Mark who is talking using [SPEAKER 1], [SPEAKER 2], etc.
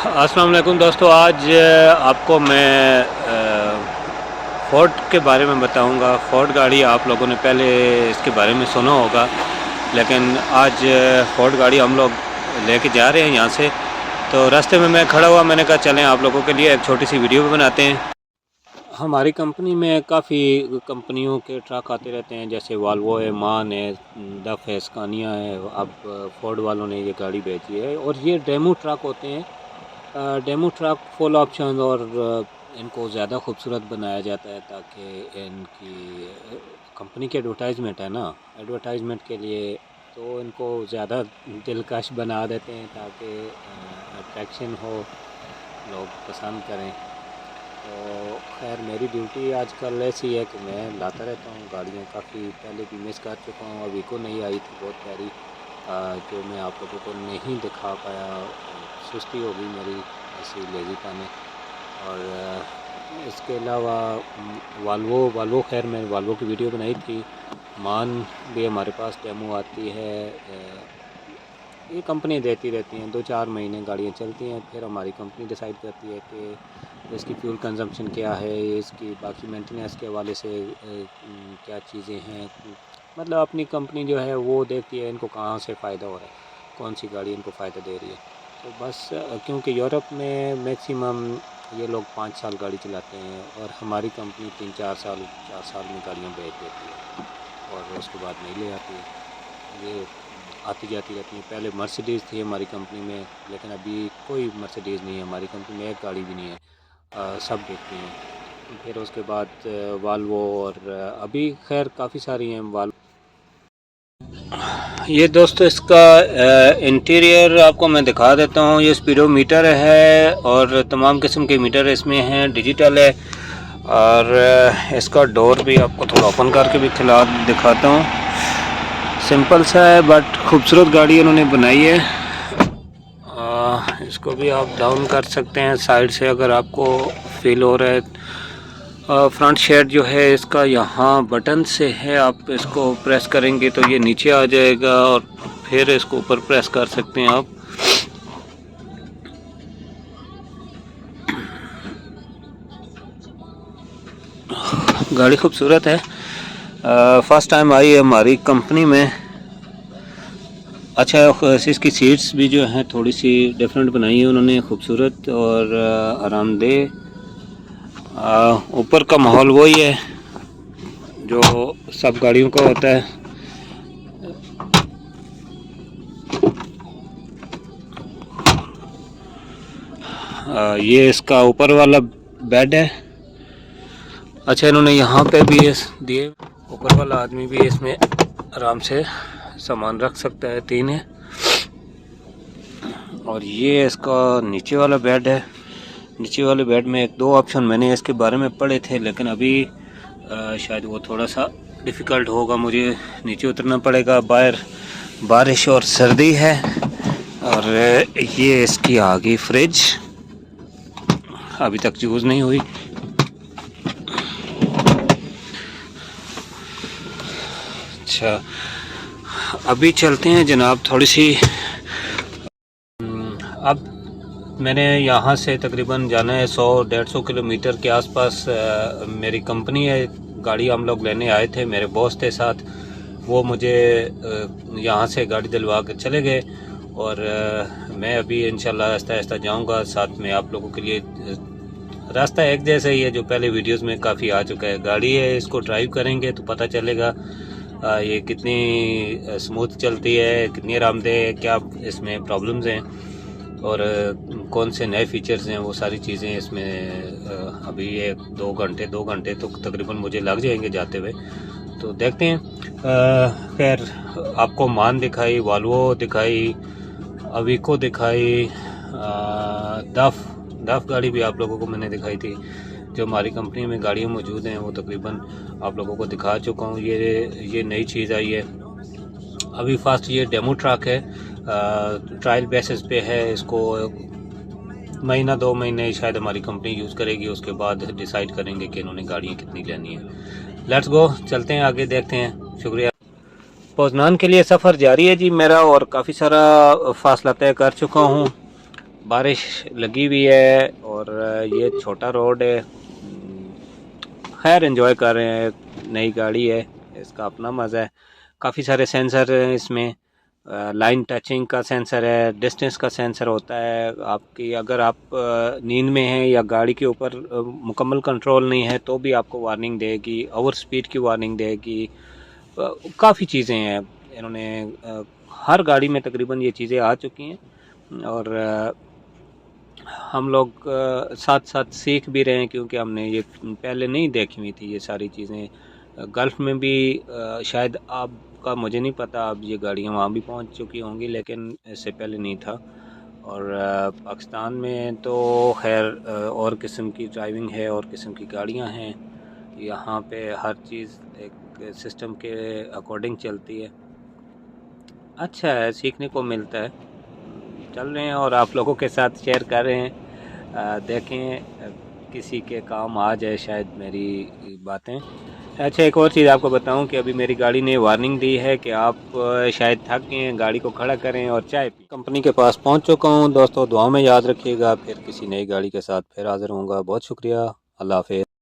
[SPEAKER 1] अस्सलाम वालेकुम दोस्तों। आज आपको मैं फ़ोर्ड के बारे में बताऊंगा। फ़ोर्ड गाड़ी आप लोगों ने पहले इसके बारे में सुना होगा, लेकिन आज फ़ोर्ड गाड़ी हम लोग लेके जा रहे हैं यहाँ से। तो रास्ते में मैं खड़ा हुआ, मैंने कहा चलें आप लोगों के लिए एक छोटी सी वीडियो भी बनाते हैं। हमारी कंपनी में काफ़ी कंपनियों के ट्रक आते रहते हैं, जैसे वाल्वो है, मान है, डफ है, स्कानिया है। अब फ़ोर्ड वालों ने ये गाड़ी भेजी है और ये डेमो ट्रक होते हैं। डेमो ट्रक फुल ऑप्शन और इनको ज़्यादा खूबसूरत बनाया जाता है ताकि इनकी कंपनी की एडवर्टाइजमेंट है ना, एडवर्टाइजमेंट के लिए तो इनको ज़्यादा दिलकश बना देते हैं ताकि अट्रैक्शन हो, लोग पसंद करें। तो खैर मेरी ड्यूटी आजकल ऐसी है कि मैं लाता रहता हूँ गाड़ियाँ। काफ़ी पहले भी मिस कर चुका हूँ, अभी को नहीं आई थी बहुत प्यारी, जो मैं आप लोगों को नहीं दिखा पाया। सुस्ती हो गई मेरी, ऐसी लेज़ी पाने। और इसके अलावा वाल्वो खैर मैंने वाल्वो की वीडियो बनाई थी। मान भी हमारे पास डेमो आती है। ये कंपनी देती रहती हैं, 2-4 महीने गाड़ियाँ चलती हैं, फिर हमारी कंपनी डिसाइड करती है कि इसकी फ्यूल कंजम्पशन क्या है, इसकी बाकी मेंटेनेंस के हवाले से क्या चीज़ें हैं। मतलब अपनी कंपनी जो है वो देखती है इनको कहाँ से फ़ायदा हो रहा है, कौन सी गाड़ी इनको फ़ायदा दे रही है। तो बस क्योंकि यूरोप में मैक्सिमम ये लोग 5 साल गाड़ी चलाते हैं और हमारी कंपनी 3-4 साल 4 साल में गाड़ियाँ बेच देती है और उसके बाद नहीं ले आती है। ये आती जाती रहती है। पहले मर्सिडीज़ थी हमारी कंपनी में, लेकिन अभी कोई मर्सिडीज़ नहीं है हमारी कंपनी में, एक गाड़ी भी नहीं है। सब देखती हैं। फिर उसके बाद वाल्वो और अभी खैर काफ़ी सारी हैं वाल्वो। ये दोस्तों इसका इंटीरियर आपको मैं दिखा देता हूँ। ये स्पीडोमीटर है और तमाम किस्म के मीटर इसमें हैं, डिजिटल है। और इसका डोर भी आपको थोड़ा ओपन करके भी दिखाता हूँ। सिंपल सा है बट खूबसूरत गाड़ी उन्होंने बनाई है। इसको भी आप डाउन कर सकते हैं साइड से अगर आपको फील हो रहा है। फ्रंट शेड जो है इसका यहाँ बटन से है, आप इसको प्रेस करेंगे तो ये नीचे आ जाएगा और फिर इसको ऊपर प्रेस कर सकते हैं आप। गाड़ी खूबसूरत है, फर्स्ट टाइम आई है हमारी कंपनी में। अच्छा, इसकी सीट्स भी जो हैं थोड़ी सी डिफरेंट बनाई है उन्होंने, खूबसूरत और आरामदेह। ऊपर का माहौल वही है जो सब गाड़ियों का होता है। ये इसका ऊपर वाला बेड है। अच्छा, इन्होंने यहाँ पे भी दिए, ऊपर वाला आदमी भी इसमें आराम से सामान रख सकता है, 3 है। और ये इसका नीचे वाला बेड है। नीचे वाले बेड में 1-2 ऑप्शन मैंने इसके बारे में पढ़े थे, लेकिन अभी शायद वो थोड़ा सा डिफ़िकल्ट होगा, मुझे नीचे उतरना पड़ेगा। बाहर बारिश और सर्दी है। और ये इसकी आ गई फ्रिज, अभी तक यूज़ नहीं हुई। अच्छा, अभी चलते हैं जनाब थोड़ी सी। अब मैंने यहाँ से तकरीबन जाना है 100-150 किलोमीटर के आसपास। मेरी कंपनी है, गाड़ी हम लोग लेने आए थे, मेरे बॉस थे साथ, वो मुझे यहाँ से गाड़ी दिलवा कर चले गए। और मैं अभी इंशाल्लाह आहिस्ता आहिस्ता जाऊँगा। साथ में आप लोगों के लिए रास्ता एक जैसा ही है जो पहले वीडियोस में काफ़ी आ चुका है। गाड़ी है, इसको ड्राइव करेंगे तो पता चलेगा ये कितनी स्मूथ चलती है, कितनी आरामदेह है, क्या इसमें प्रॉब्लम्स हैं और कौन से नए फीचर्स हैं। वो सारी चीज़ें इसमें अभी 1-2 घंटे तो तकरीबन मुझे लग जाएंगे जाते हुए, तो देखते हैं। खैर आपको मान दिखाई, वाल्वो दिखाई, अविको दिखाई, डफ गाड़ी भी आप लोगों को मैंने दिखाई थी। जो हमारी कंपनी में गाड़ियाँ मौजूद हैं वो तकरीबन आप लोगों को दिखा चुका हूँ। ये नई चीज़ आई है अभी फास्ट। ये डेमो ट्रक है, ट्रायल बेसिस पे है। इसको 1-2 महीने शायद हमारी कंपनी यूज़ करेगी, उसके बाद डिसाइड करेंगे कि इन्होंने गाड़ियाँ कितनी लेनी है। लेट्स गो, चलते हैं आगे, देखते हैं। शुक्रिया। पोजनान के लिए सफ़र जारी है जी मेरा, और काफ़ी सारा फासला तय कर चुका हूँ। बारिश लगी हुई है और ये छोटा रोड है। खैर एंजॉय कर रहे हैं, नई गाड़ी है, इसका अपना मज़ा है। काफ़ी सारे सेंसर हैं इसमें, लाइन टचिंग का सेंसर है, डिस्टेंस का सेंसर होता है आपकी। अगर आप नींद में हैं या गाड़ी के ऊपर मुकम्मल कंट्रोल नहीं है तो भी आपको वार्निंग देगी, ओवर स्पीड की वार्निंग देगी। काफ़ी चीज़ें हैं इन्होंने, हर गाड़ी में तकरीबन ये चीज़ें आ चुकी हैं और हम लोग साथ साथ सीख भी रहे हैं क्योंकि हमने ये पहले नहीं देखी हुई थी ये सारी चीज़ें। गल्फ़ में भी शायद आपका मुझे नहीं पता, अब ये गाड़ियाँ वहाँ भी पहुँच चुकी होंगी, लेकिन इससे पहले नहीं था। और पाकिस्तान में तो खैर और किस्म की ड्राइविंग है और किस्म की गाड़ियाँ हैं। यहाँ पे हर चीज़ एक सिस्टम के अकॉर्डिंग चलती है। अच्छा है, सीखने को मिलता है। चल रहे हैं और आप लोगों के साथ शेयर कर रहे हैं। देखें किसी के काम आ जाए शायद मेरी बातें। अच्छा, एक और चीज़ आपको बताऊं कि अभी मेरी गाड़ी ने वार्निंग दी है कि आप शायद थक गए हैं, गाड़ी को खड़ा करें और चाय पी। कंपनी के पास पहुंच चुका हूं दोस्तों, दुआ में याद रखिएगा। फिर किसी नई गाड़ी के साथ फिर हाज़िर होऊंगा। बहुत शुक्रिया, अल्लाह हाफ़िज़।